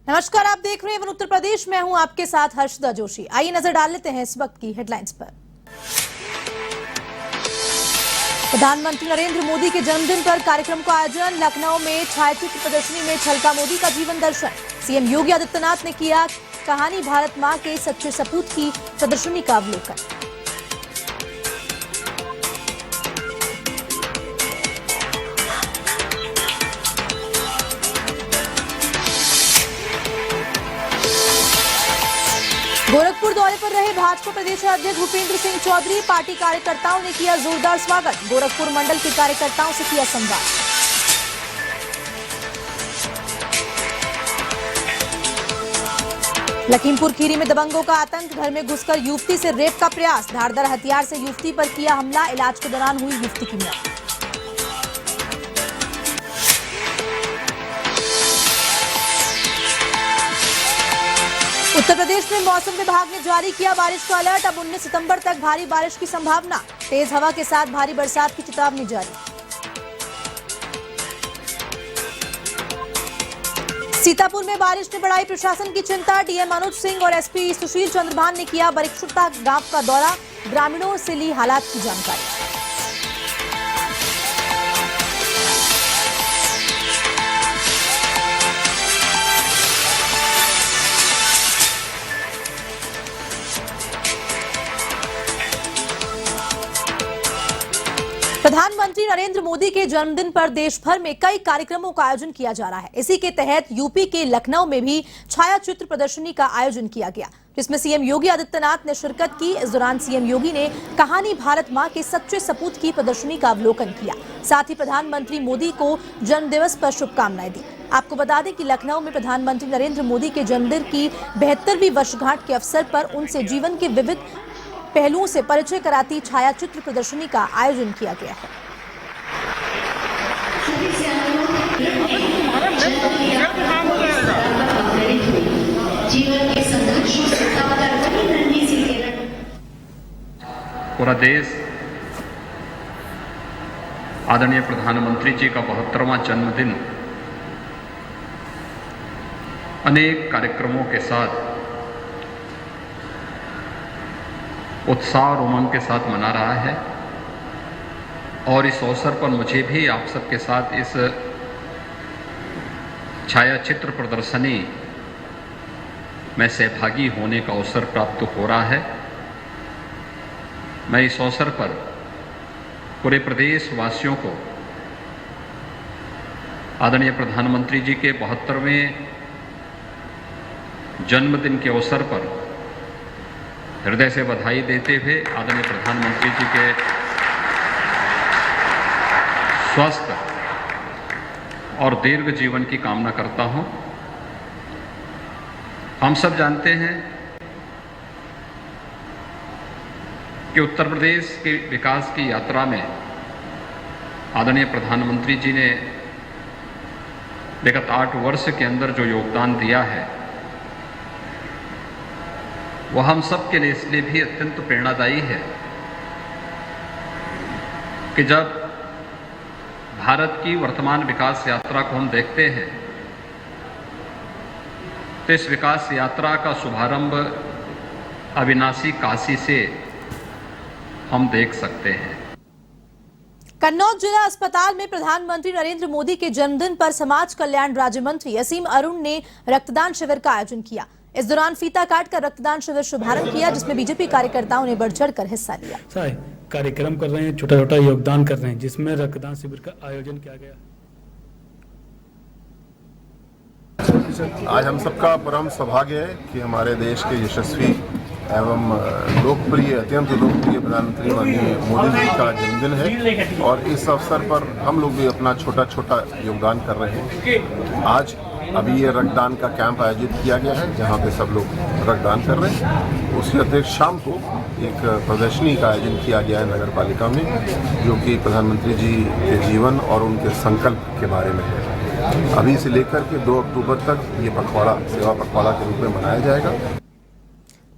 नमस्कार, आप देख रहे हैं वन उत्तर प्रदेश। मैं हूं आपके साथ हर्षदा जोशी। आइए नजर डाल लेते हैं इस वक्त की हेडलाइंस पर। प्रधानमंत्री नरेंद्र मोदी के जन्मदिन पर कार्यक्रम का आयोजन। लखनऊ में छायाचित्र प्रदर्शनी में छलका मोदी का जीवन दर्शन। सीएम योगी आदित्यनाथ ने किया कहानी भारत मां के सच्चे सपूत की प्रदर्शनी का अवलोकन। गोरखपुर दौरे पर रहे भाजपा प्रदेश अध्यक्ष भूपेंद्र सिंह चौधरी। पार्टी कार्यकर्ताओं ने किया जोरदार स्वागत। गोरखपुर मंडल के कार्यकर्ताओं से किया संवाद। लखीमपुर खीरी में दबंगों का आतंक। घर में घुसकर युवती से रेप का प्रयास। धारदार हथियार से युवती पर किया हमला। इलाज के दौरान हुई युवती की मौत। उत्तर प्रदेश में मौसम विभाग ने जारी किया बारिश का अलर्ट। अब 19 सितंबर तक भारी बारिश की संभावना। तेज हवा के साथ भारी बरसात की चेतावनी जारी। सीतापुर में बारिश ने बढ़ाई प्रशासन की चिंता। डीएम अनुज सिंह और एसपी सुशील चंद्रभान ने किया बरिकशुता गांव का दौरा। ग्रामीणों से ली हालात की जानकारी। प्रधानमंत्री नरेंद्र मोदी के जन्मदिन पर देश भर में कई कार्यक्रमों का आयोजन किया जा रहा है। इसी के तहत यूपी के लखनऊ में भी छायाचित्र प्रदर्शनी का आयोजन किया गया, जिसमें सीएम योगी आदित्यनाथ ने शिरकत की। इस दौरान सीएम योगी ने कहानी भारत मां के सच्चे सपूत की प्रदर्शनी का अवलोकन किया। साथ ही प्रधानमंत्री मोदी को जन्मदिवस पर शुभकामनाएं दी। आपको बता दें कि लखनऊ में प्रधानमंत्री नरेंद्र मोदी के जन्मदिन की 72वीं वर्षगांठ के अवसर पर उनसे जीवन के विविध पहलुओं से परिचय कराती छायाचित्र प्रदर्शनी का आयोजन किया गया है। पूरा देश आदरणीय प्रधानमंत्री जी का 72वां जन्मदिन अनेक कार्यक्रमों के साथ उत्साह और उमंग के साथ मना रहा है। और इस अवसर पर मुझे भी आप सबके साथ इस छायाचित्र प्रदर्शनी में सहभागी होने का अवसर प्राप्त हो रहा है। मैं इस अवसर पर पूरे प्रदेश वासियों को आदरणीय प्रधानमंत्री जी के 72वें जन्मदिन के अवसर पर हृदय से बधाई देते हुए आदरणीय प्रधानमंत्री जी के स्वस्थ और दीर्घ जीवन की कामना करता हूं। हम सब जानते हैं कि उत्तर प्रदेश के विकास की यात्रा में आदरणीय प्रधानमंत्री जी ने विगत 8 वर्ष के अंदर जो योगदान दिया है वह हम सब के लिए इसलिए भी अत्यंत प्रेरणादायी है कि जब भारत की वर्तमान विकास यात्रा को हम देखते हैं तो इस विकास यात्रा का शुभारंभ अविनाशी काशी से हम देख सकते हैं। कन्नौज जिला अस्पताल में प्रधानमंत्री नरेंद्र मोदी के जन्मदिन पर समाज कल्याण राज्य मंत्री असीम अरुण ने रक्तदान शिविर का आयोजन किया। इस दौरान फीता काटकर रक्तदान शिविर शुभारंभ किया, जिसमें बीजेपी कार्यकर्ताओं ने बढ़ चढ़कर हिस्सा लिया। कार्यक्रम कर रहे हैं, छोटा छोटा योगदान कर रहे हैं, जिसमें रक्तदान शिविर का आयोजन किया गया। आज हम सबका परम सौभाग्य है कि हमारे देश के यशस्वी एवं लोकप्रिय, अत्यंत लोकप्रिय प्रधानमंत्री माननीय मोदी जी का जन्मदिन है और इस अवसर पर हम लोग भी अपना छोटा छोटा योगदान कर रहे हैं। आज अभी ये रक्तदान का कैंप आयोजित किया गया है जहाँ पे सब लोग रक्तदान कर रहे हैं। उसके अतिरिक्त शाम को एक प्रदर्शनी का आयोजन किया गया है नगर पालिका में, जो कि प्रधानमंत्री जी के जीवन और उनके संकल्प के बारे में है। अभी से लेकर के 2 अक्टूबर तक ये पखवाड़ा, सेवा पखवाड़ा के रूप में मनाया जाएगा।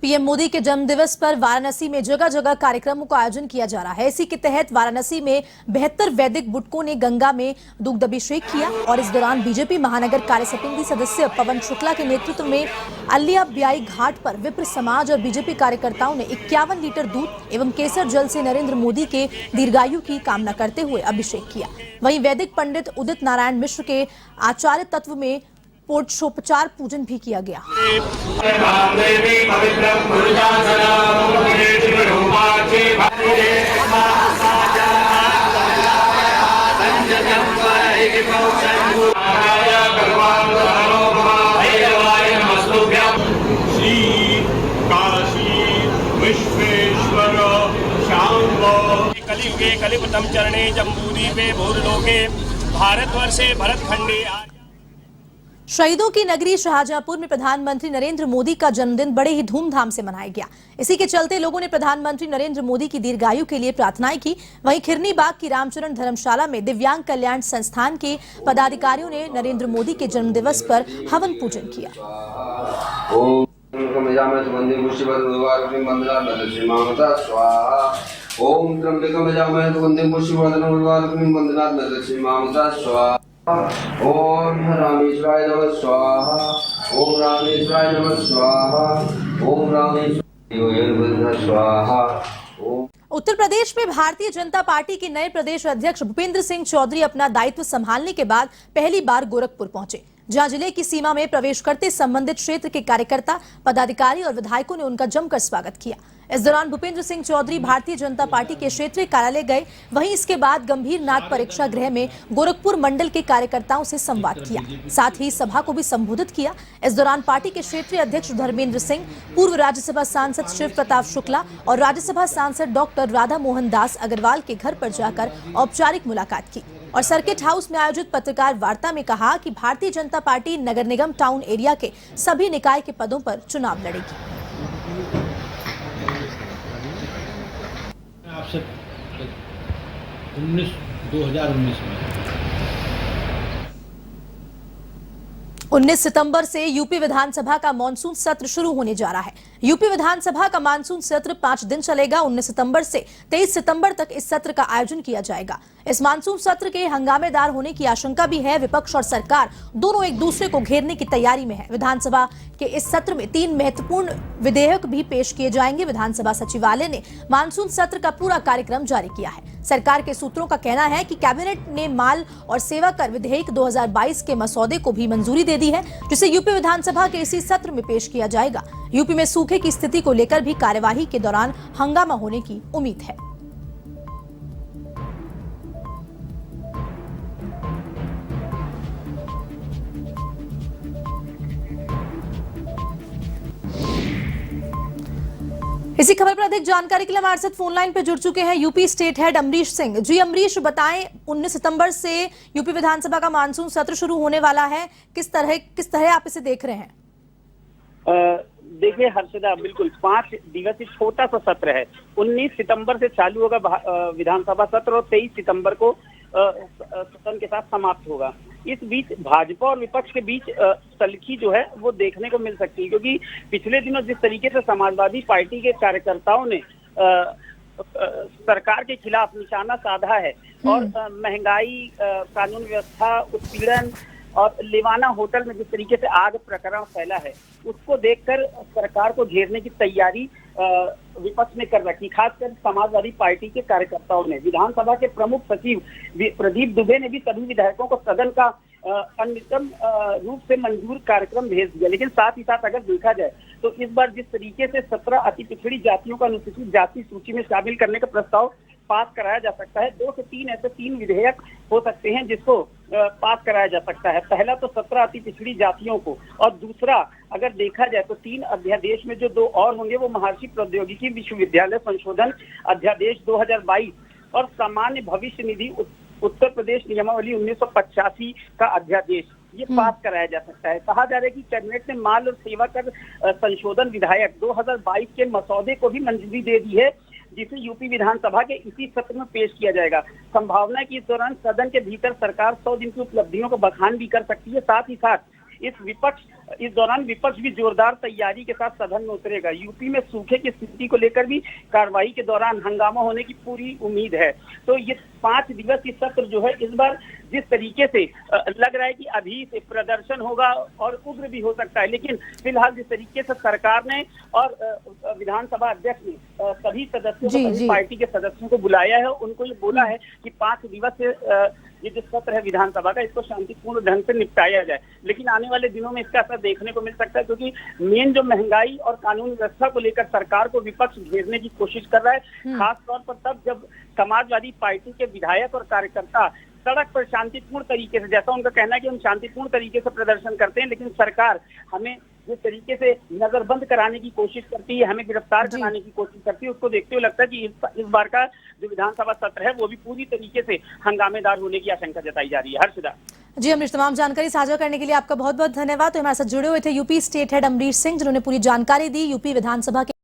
पीएम मोदी के जन्मदिवस पर वाराणसी में जगह जगह कार्यक्रमों का आयोजन किया जा रहा है। इसी के तहत वाराणसी में 72 वैदिक बुटकों ने गंगा में दुग्धाभिषेक किया और इस दौरान बीजेपी महानगर कार्य समिति सदस्य पवन शुक्ला के नेतृत्व में अलिया ब्याई घाट पर विप्र समाज और बीजेपी कार्यकर्ताओं ने 51 लीटर दूध एवं केसर जल से नरेंद्र मोदी के दीर्घायु की कामना करते हुए अभिषेक किया। वहीं वैदिक पंडित उदित नारायण मिश्र के आचार्य तत्व में पोषोपचार पूजन भी किया गया। श्री काशी विश्वेश्वर शांब कलियुगे कलिपतम चरणे जम्बूद्वीपे भूर्लोके भारतवर्षे भरतखंडे। शहीदों की नगरी शाहजहांपुर में प्रधानमंत्री नरेंद्र मोदी का जन्मदिन बड़े ही धूमधाम से मनाया गया। इसी के चलते लोगों ने प्रधानमंत्री नरेंद्र मोदी की दीर्घायु के लिए प्रार्थनाएं की। वहीं खिरनी बाग की रामचरण धर्मशाला में दिव्यांग कल्याण संस्थान के पदाधिकारियों ने नरेंद्र मोदी के जन्मदिवस पर हवन पूजन किया। ओम त्र्यंबकं यजामहे सुगंधिं पुष्टिवर्धनं उर्वारुकमिं वन्दनात् मृतस्य मामसा स्वाहा। ओम रामेश्वराय नमः स्वाहा। ओम रामेश्वराय नमः स्वाहा। ओम रामेश्वराय स्वाहा। उत्तर प्रदेश में भारतीय जनता पार्टी के नए प्रदेश अध्यक्ष भूपेंद्र सिंह चौधरी अपना दायित्व संभालने के बाद पहली बार गोरखपुर पहुंचे, जहां जिले की सीमा में प्रवेश करते संबंधित क्षेत्र के कार्यकर्ता, पदाधिकारी और विधायकों ने उनका जमकर स्वागत किया। इस दौरान भूपेंद्र सिंह चौधरी भारतीय जनता पार्टी के क्षेत्रीय कार्यालय गए। वहीं इसके बाद गंभीर नाथ परीक्षा गृह में गोरखपुर मंडल के कार्यकर्ताओं से संवाद किया, साथ ही सभा को भी संबोधित किया। इस दौरान पार्टी के क्षेत्रीय अध्यक्ष धर्मेंद्र सिंह, पूर्व राज्यसभा सांसद शिव प्रताप शुक्ला और राज्यसभा सांसद डॉक्टर राधा मोहन दास अग्रवाल के घर पर जाकर औपचारिक मुलाकात की और सर्किट हाउस में आयोजित पत्रकार वार्ता में कहा कि भारतीय जनता पार्टी नगर निगम टाउन एरिया के सभी निकाय के पदों पर चुनाव लड़ेगी। आपसे 2019 में 19 सितंबर से यूपी विधानसभा का मानसून सत्र शुरू होने जा रहा है। यूपी विधानसभा का मानसून सत्र 5 दिन चलेगा। 19 सितंबर से 23 सितंबर तक इस सत्र का आयोजन किया जाएगा। इस मानसून सत्र के हंगामेदार होने की आशंका भी है। विपक्ष और सरकार दोनों एक दूसरे को घेरने की तैयारी में है। विधानसभा के इस सत्र में 3 महत्वपूर्ण विधेयक भी पेश किए जाएंगे। विधानसभा सचिवालय ने मानसून सत्र का पूरा कार्यक्रम जारी किया है। सरकार के सूत्रों का कहना है कि कैबिनेट ने माल और सेवा कर विधेयक 2022 के मसौदे को भी मंजूरी दे दी है, जिसे यूपी विधानसभा के इसी सत्र में पेश किया जाएगा। यूपी में सूखे की स्थिति को लेकर भी कार्यवाही के दौरान हंगामा होने की उम्मीद है। इसी खबर पर अधिक जानकारी के लिए हमारे साथ फोन लाइन पर जुड़ चुके हैं UP state head Amrish Singh ji. Amrish, बताएं 19 सितंबर से यूपी विधानसभा का मानसून सत्र शुरू होने वाला है, किस तरह आप इसे देख रहे हैं? देखिए हर्षदा, बिल्कुल 5 दिवसीय छोटा सा सत्र है। 19 सितंबर से चालू होगा विधानसभा सत्र और 23 सितंबर को सदन के साथ समाप्त होगा। इस बीच भाजपा और विपक्ष के बीच तल्खी जो है वो देखने को मिल सकती है, क्योंकि पिछले दिनों जिस तरीके से समाजवादी पार्टी के कार्यकर्ताओं ने सरकार के खिलाफ निशाना साधा है और महंगाई, कानून व्यवस्था, उत्पीड़न और लिवाना होटल में जिस तरीके से आग प्रकरण फैला है, उसको देखकर सरकार को घेरने की तैयारी विपक्ष ने कर रखी। खासकर समाजवादी पार्टी के कार्यकर्ताओं ने, विधानसभा के प्रमुख सचिव प्रदीप दुबे ने भी सभी विधायकों को सदन का अनियमित रूप से मंजूर कार्यक्रम भेज दिया। लेकिन साथ ही साथ अगर देखा जाए तो इस बार जिस तरीके से 17 अति पिछड़ी जातियों को अनुसूचित जाति सूची में शामिल करने का प्रस्ताव पास कराया जा सकता है। 2 से 3 ऐसे 3 विधेयक हो सकते हैं जिसको पास कराया जा सकता है। पहला तो 17 अति पिछड़ी जातियों को, और दूसरा अगर देखा जाए तो 3 अध्यादेश में जो 2 और होंगे वो महर्षि प्रौद्योगिकी विश्वविद्यालय संशोधन अध्यादेश 2022 और सामान्य भविष्य निधि उत्तर प्रदेश नियमावली 1985 का अध्यादेश, ये पास कराया जा सकता है। कहा जा रहा है कि कैबिनेट ने माल और सेवा कर संशोधन विधेयक 2022 के मसौदे को भी मंजूरी दे दी है, जिसे यूपी विधानसभा के इसी सत्र में पेश किया जाएगा। संभावना है कि इस दौरान सदन के भीतर सरकार 100 दिन की उपलब्धियों को बखान भी कर सकती है। साथ ही साथ इस विपक्ष इस दौरान विपक्ष भी जोरदार तैयारी के साथ सदन में उतरेगा। यूपी में सूखे की स्थिति को लेकर भी कार्रवाई के दौरान हंगामा होने की पूरी उम्मीद है। तो ये 5 दिवसीय सत्र जो है, इस बार जिस तरीके से लग रहा है कि अभी से प्रदर्शन होगा और उग्र भी हो सकता है, लेकिन फिलहाल जिस तरीके से सरकार ने और विधानसभा अध्यक्ष ने सभी सदस्यों को, सभी पार्टी के सदस्यों को बुलाया है, उनको ये बोला है कि 5 दिवसीय ये जो सत्र है विधानसभा का, इसको शांतिपूर्ण ढंग से निपटाया जाए। लेकिन आने वाले दिनों में इसका असर देखने को मिल सकता है, क्योंकि मेन जो महंगाई और कानून व्यवस्था को लेकर सरकार को विपक्ष घेरने की कोशिश कर रहा है, खास तौर पर तब जब समाजवादी पार्टी के विधायक और कार्यकर्ता सड़क पर शांतिपूर्ण तरीके से, जैसा उनका कहना है कि हम शांतिपूर्ण तरीके से प्रदर्शन करते हैं, लेकिन सरकार हमें जिस तरीके से नजरबंद कराने की कोशिश करती है, हमें गिरफ्तार कराने की कोशिश करती है, उसको देखते हुए लगता है कि इस बार का जो विधानसभा सत्र है वो भी पूरी तरीके से हंगामेदार होने की आशंका जताई जा रही है। हर्षदा जी, अमरीश, तमाम जानकारी साझा करने के लिए आपका बहुत बहुत धन्यवाद। तो हमारे साथ जुड़े हुए थे UP state head Amrish Singh, जिन्होंने पूरी जानकारी दी यूपी विधानसभा के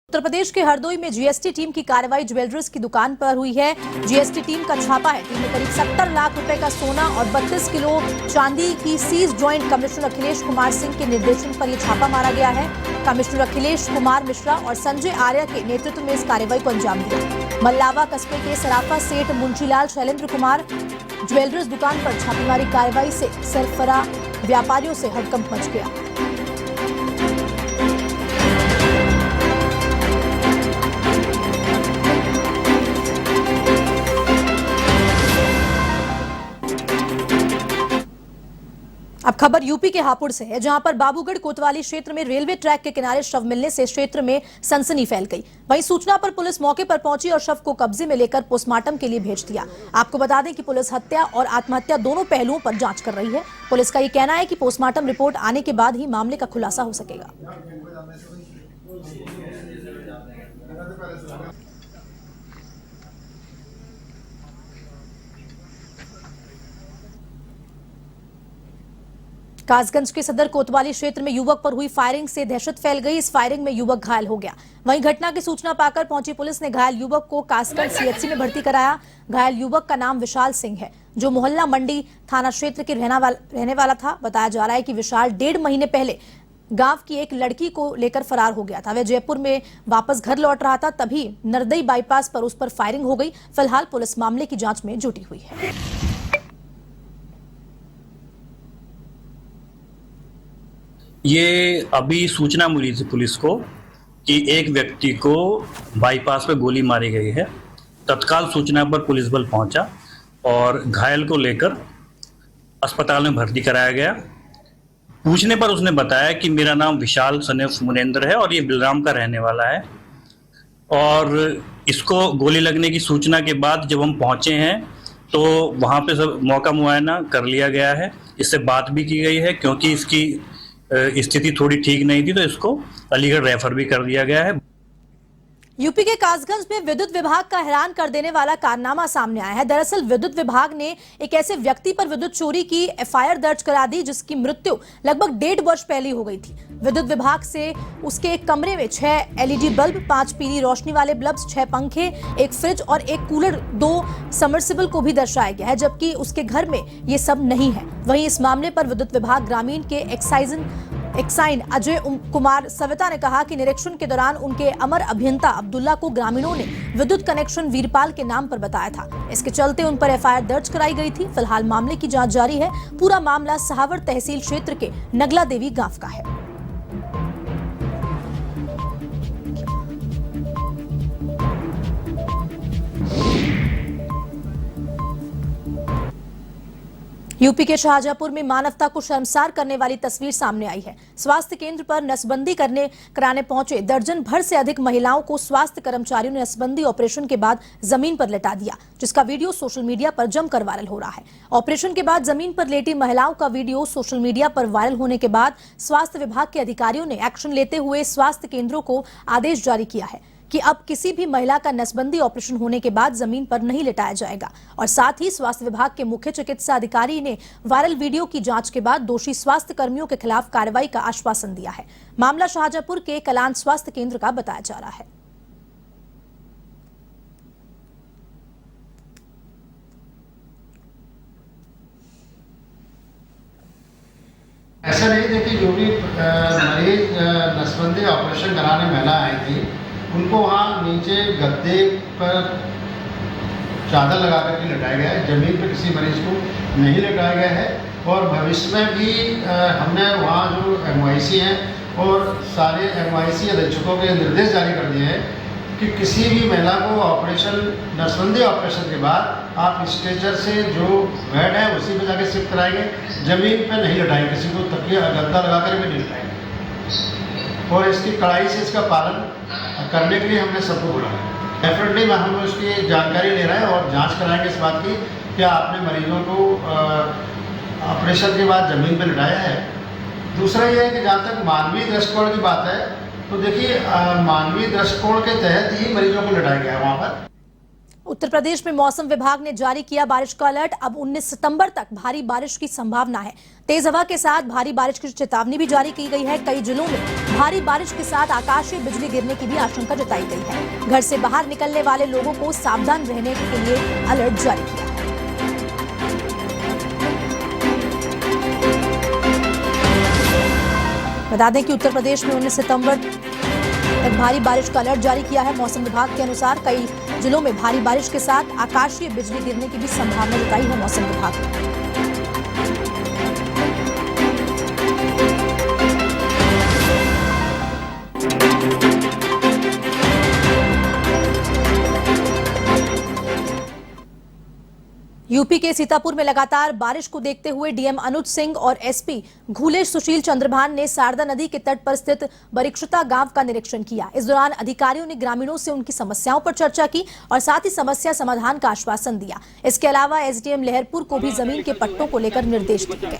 उत्तर प्रदेश के हरदोई में जीएसटी टीम की कार्रवाई ज्वेलर्स की दुकान पर हुई है। जीएसटी टीम का छापा है। टीम ने करीब 70 लाख रुपए का सोना और 32 किलो चांदी की seize. Joint commissioner Akhilesh Kumar Singh के निर्देशन पर यह छापा मारा गया है। कमिश्नर अखिलेश कुमार मिश्रा और संजय आर्या के नेतृत्व में इस कार्रवाई को अंजाम दिया। मल्लावा कस्बे के सराफा सेठ मुंशीलाल शैलेंद्र कुमार ज्वेलर्स दुकान पर छापेमारी कार्रवाई से सरफरा व्यापारियों से हड़कंप मच गया। अब खबर यूपी के हापुड़ से है, जहां पर बाबूगढ़ कोतवाली क्षेत्र में रेलवे ट्रैक के किनारे शव मिलने से क्षेत्र में सनसनी फैल गई। वहीं सूचना पर पुलिस मौके पर पहुंची और शव को कब्जे में लेकर पोस्टमार्टम के लिए भेज दिया। आपको बता दें कि पुलिस हत्या और आत्महत्या दोनों पहलुओं पर जांच कर रही है। पुलिस का ये कहना है कि पोस्टमार्टम रिपोर्ट आने के बाद ही मामले का खुलासा हो सकेगा। कासगंज के सदर कोतवाली क्षेत्र में युवक पर हुई फायरिंग से दहशत फैल गई। इस फायरिंग में युवक घायल हो गया। वहीं घटना की सूचना पाकर पहुंची पुलिस ने घायल युवक को कासगंज सीएचसी में भर्ती कराया। घायल युवक का नाम विशाल सिंह है, जो मोहल्ला मंडी थाना क्षेत्र के रहने वाला था। बताया जा रहा है कि विशाल 1.5 महीने पहले गांव की एक लड़की को लेकर फरार हो गया था। वह जयपुर में वापस घर लौट रहा था, तभी नरदई बाईपास पर उस पर फायरिंग हो गई। फिलहाल पुलिस मामले की जांच में जुटी हुई है। ये अभी सूचना मिली थी पुलिस को कि एक व्यक्ति को बाईपास पे गोली मारी गई है। तत्काल सूचना पर पुलिस बल पहुंचा और घायल को लेकर अस्पताल में भर्ती कराया गया। पूछने पर उसने बताया कि मेरा नाम विशाल सनेफ मुनेंद्र है और ये बिलराम का रहने वाला है। और इसको गोली लगने की सूचना के बाद जब हम पहुंचे हैं तो वहाँ पे सब मौका मुआयना कर लिया गया है। इससे बात भी की गई है, क्योंकि इसकी स्थिति थोड़ी ठीक नहीं थी तो इसको अलीगढ़ रेफर भी कर दिया गया है। यूपी के कासगंज में विद्युत विभाग का हैरान कर देने वाला कारनामा सामने आया है। दरअसल विद्युत विभाग ने एक ऐसे व्यक्ति पर विद्युत चोरी की एफआईआर दर्ज करा दी, जिसकी मृत्यु लगभग 1.5 वर्ष पहले हो गई थी। विद्युत विभाग से उसके एक कमरे में 6 एलईडी बल्ब, 5 पीली रोशनी वाले बल्ब, 6 पंखे, एक फ्रिज और एक कूलर, 2 सबमर्सिबल को भी दर्शाया गया है, जबकि उसके घर में ये सब नहीं है। वहीं इस मामले पर विद्युत विभाग ग्रामीण के एक्साइन अजय कुमार सविता ने कहा कि निरीक्षण के दौरान उनके अमर अभियंता अब्दुल्ला को ग्रामीणों ने विद्युत कनेक्शन वीरपाल के नाम पर बताया था। इसके चलते उन पर एफआईआर दर्ज कराई गई थी। फिलहाल मामले की जांच जारी है। पूरा मामला सहावर तहसील क्षेत्र के नगला देवी गांव का है। यूपी के शाहजहांपुर में मानवता को शर्मसार करने वाली तस्वीर सामने आई है। स्वास्थ्य केंद्र पर नसबंदी कराने पहुंचे दर्जन भर से अधिक महिलाओं को स्वास्थ्य कर्मचारियों ने नसबंदी ऑपरेशन के बाद जमीन पर लेटा दिया, जिसका वीडियो सोशल मीडिया पर जमकर वायरल हो रहा है। ऑपरेशन के बाद जमीन पर लेटी महिलाओं का वीडियो सोशल मीडिया पर वायरल होने के बाद स्वास्थ्य विभाग के अधिकारियों ने एक्शन लेते हुए स्वास्थ्य केंद्रों को आदेश जारी किया है कि अब किसी भी महिला का नसबंदी ऑपरेशन होने के बाद जमीन पर नहीं लिटाया जाएगा। और साथ ही स्वास्थ्य विभाग के मुख्य चिकित्सा अधिकारी ने वायरल वीडियो की जांच के बाद दोषी स्वास्थ्य कर्मियों के खिलाफ कार्रवाई का आश्वासन दिया है। मामला शाहजहांपुर के कलान स्वास्थ्य केंद्र का बताया जा रहा है। ऐसा नहीं देखिए, जो भी मरीज नसबंदी ऑपरेशन कराने महिला आई थी, उनको वहाँ नीचे गद्दे पर चादर लगा करके लटाया गया है। ज़मीन पर किसी मरीज को नहीं लटाया गया है। और भविष्य में भी हमने वहाँ जो MIC हैं और सारे MIC अधीक्षकों के निर्देश जारी कर दिए हैं कि किसी भी महिला को ऑपरेशन नसबंदी ऑपरेशन के बाद आप स्ट्रेचर से जो बेड है उसी में जाके शिफ्ट कराएंगे, ज़मीन पर नहीं लटाएंगे, किसी को तकिया गद्दा लगा कर भी नहीं लटाएंगे। और इसकी कड़ाई से इसका पालन करने के लिए हमने सबको बुलाया। डेफिनेटली हम उसकी जानकारी ले रहे हैं और जांच कराएंगे इस बात की कि आपने मरीजों को ऑपरेशन के बाद ज़मीन पर लटाया है। दूसरा ये है कि जहाँ तक मानवीय दृष्टिकोण की बात है, तो देखिए मानवीय दृष्टिकोण के तहत ही मरीजों को लटाया गया है वहाँ पर। उत्तर प्रदेश में मौसम विभाग ने जारी किया बारिश का अलर्ट। अब 19 सितंबर तक भारी बारिश की संभावना है। तेज हवा के साथ भारी बारिश की चेतावनी भी जारी की गई है। कई जिलों में भारी बारिश के साथ आकाशीय बिजली गिरने की भी आशंका जताई गई है। घर से बाहर निकलने वाले लोगों को सावधान रहने के लिए अलर्ट जारी किया है। बता दें कि उत्तर प्रदेश में 19 सितंबर तक भारी बारिश का अलर्ट जारी किया है। मौसम विभाग के अनुसार कई जिलों में भारी बारिश के साथ आकाशीय बिजली गिरने की भी संभावना जताई है मौसम विभाग ने। यूपी के सीतापुर में लगातार बारिश को देखते हुए डीएम अनुज सिंह और एसपी घूलेश सुशील चंद्रभान ने शारदा नदी के तट पर स्थित बरिक्षता गांव का निरीक्षण किया। इस दौरान अधिकारियों ने ग्रामीणों से उनकी समस्याओं पर चर्चा की और साथ ही समस्या समाधान का आश्वासन दिया। इसके अलावा एसडीएम लहरपुर को भी जमीन के पट्टों को लेकर निर्देश दिए गए।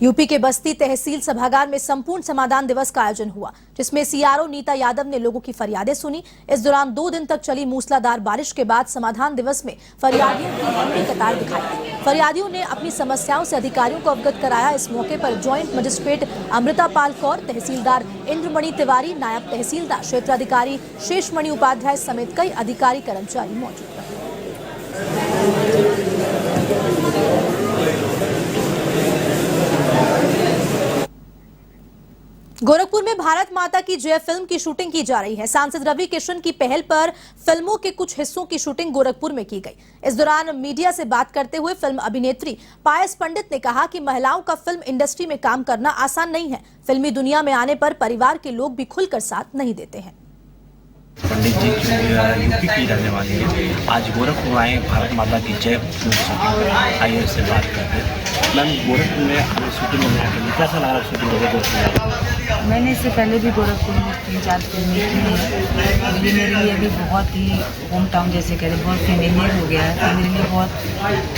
यूपी के बस्ती तहसील सभागार में संपूर्ण समाधान दिवस का आयोजन हुआ, जिसमें सीआरओ नीता यादव ने लोगों की फरियादें सुनी। इस दौरान 2 दिन तक चली मूसलाधार बारिश के बाद समाधान दिवस में फरियादियों की लंबी कतार दिखाई। फरियादियों ने अपनी समस्याओं से अधिकारियों को अवगत कराया। इस मौके पर ज्वाइंट मजिस्ट्रेट अमृता पाल कौर, तहसीलदार इंद्रमणि तिवारी, नायब तहसीलदार क्षेत्राधिकारी शेषमणि उपाध्याय समेत कई अधिकारी कर्मचारी मौजूद रहे। गोरखपुर में भारत माता की जय फिल्म की शूटिंग की जा रही है। सांसद रवि किशन की पहल पर फिल्मों के कुछ हिस्सों की शूटिंग गोरखपुर में की गई। इस दौरान मीडिया से बात करते हुए फिल्म अभिनेत्री पायस पंडित ने कहा कि महिलाओं का फिल्म इंडस्ट्री में काम करना आसान नहीं है। फिल्मी दुनिया में आने पर परिवार के लोग भी खुलकर साथ नहीं देते हैं। पंडित जी यूपी की रहने वाली है, आज गोरखपुर आए भारत माता की जय आइए उससे बात करते हैं। मैम, गोरखपुर में शूटिंग में आकर कैसा लगा शूटिंग गोरखपुर? मैंने इससे पहले भी गोरखपुर में 3-4 फिल्में की हैं। ये मेरे लिए भी बहुत ही होम टाउन जैसे कह रहे, बहुत फेमिलियर हो गया है। तो मेरे लिए बहुत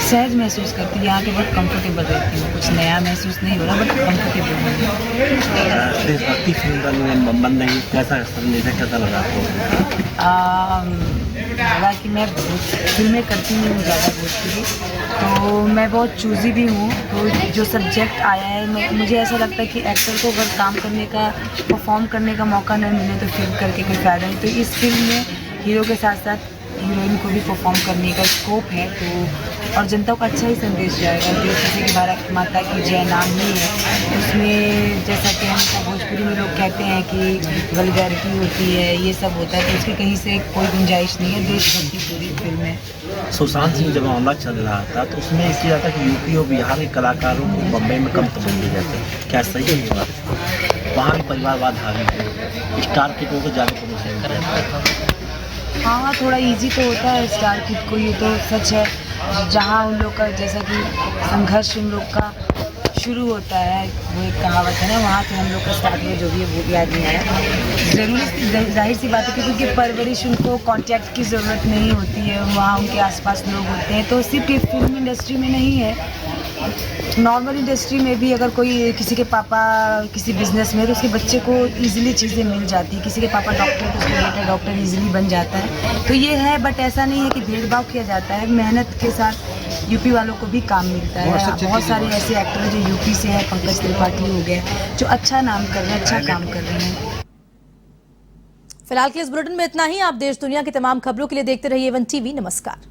सहज महसूस करती हूँ, यहाँ के बहुत कंफर्टेबल रहती हूँ। कुछ नया महसूस नहीं हो रहा, बट कंफर्टेबल हूँ। देशभक्ति फिल्म बन रही, कैसा कैसा लगा आपको? हालांकि मैं फिल्में करती नहीं हूँ ज़्यादा भोजपुरी, तो मैं बहुत चूज़ी भी हूँ। तो जो सब्जेक्ट आया है, मुझे ऐसा लगता है कि एक्टर को अगर काम करने का, परफॉर्म करने का मौका न मिले तो फिल्म करके कोई फ़ायदा नहीं। तो इस फिल्म में हीरो के साथ साथ हीरोइन को भी परफॉर्म करने का स्कोप है, तो और जनता को अच्छा ही संदेश जाएगा। जैसे कि भारत माता की जय नाम ही है, उसमें जैसा कि हम भोजपुरी में लोग कहते हैं कि वल्गैरिटी होती है, ये सब होता है, तो उसकी कहीं से कोई गुंजाइश नहीं है। देशभक्ति पूरी फिल्म है। सुशांत सिंह जब मामला चल रहा था तो उसमें इसलिए जाता कि यूपी और बिहार के कलाकारों को बम्बई में कम तवज्जो दी जाती है, क्या सही है? वहाँ भी परिवारवाद हावी है। स्टार किड को ज़्यादा प्रमोशन करें। हाँ, थोड़ा इजी तो होता है स्टार किड को, ये तो सच है। जहाँ उन लोग का जैसा कि संघर्ष उन लोग का शुरू होता है, वो एक कहावत है ना, वहाँ से हम लोग का स्टार्ट हुआ, जो भी है वो भी याद नहीं आया। ज़रूरी जाहिर सी बात है कि क्योंकि परवरिश उनको कांटेक्ट की ज़रूरत नहीं होती है, वहाँ उनके आसपास लोग होते हैं। तो सिर्फ ये फिल्म इंडस्ट्री में नहीं है, नॉर्मल इंडस्ट्री में भी अगर कोई किसी के पापा किसी बिजनेस में, तो उसके बच्चे को इजीली चीज़ें मिल जाती है। किसी के पापा डॉक्टर तो उसका बेटा डॉक्टर इजीली बन जाता है। तो ये है, बट ऐसा नहीं है कि भेदभाव किया जाता है। मेहनत के साथ यूपी वालों को भी काम मिलता है। बहुत सारे ऐसे एक्टर हैं जो यूपी से हैं, पंकज त्रिपाठी हो गए, जो अच्छा नाम कर रहे हैं, अच्छा काम कर रहे हैं। फिलहाल के इस बुलेटिन में इतना ही। आप देश दुनिया की तमाम खबरों के लिए देखते रहिए वन टीवी। नमस्कार।